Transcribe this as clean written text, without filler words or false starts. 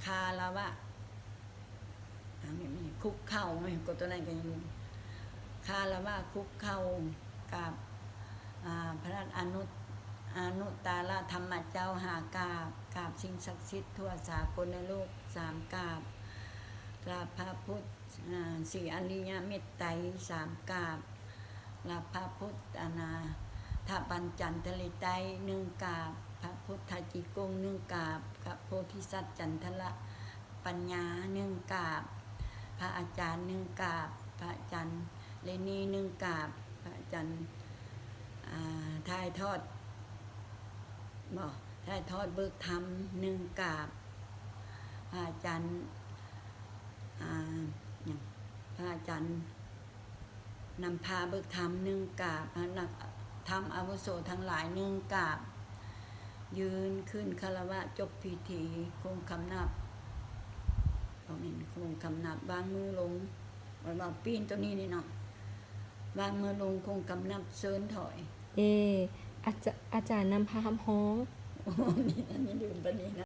คาละวะไม่คุกเข่าไม่กดตัวนั้นกันยังคาละวะคุกเข่ากับพระอนุตตรธรรมเจ้า5 กราบสิ่งศักดิ์สิทธิ์ทั่วสากลโลก3 กราบพระพุทธ4 อริยเมตไตร3 กราบพระพุทธถ้าปัญจันทริไตร1 กราบพระพุทธจิกง1 กราบพระโพธิสัตว์จันทละปัญญา1 กราบพระอาจารย์1 กราบพระอาจารย์เลนี1 กราบพระอาจารย์ถ่ายทอดเบิกธรรม1 กราบพระอาจารย์พระอาจารย์นำพาเบิกธรรม1 กราบพระนักธรรมอาวุโสทั้งหลาย1 กราบยืนขึ้นคารวะจบพิธีคงคำนับคงคำนับวางมือลงเราปีนตัวนี้นี่เนาะวางมือลงคงคำนับเซินถอยอาจารย์นำพาคำฮ้องนี่ดื่มปะนี้นะ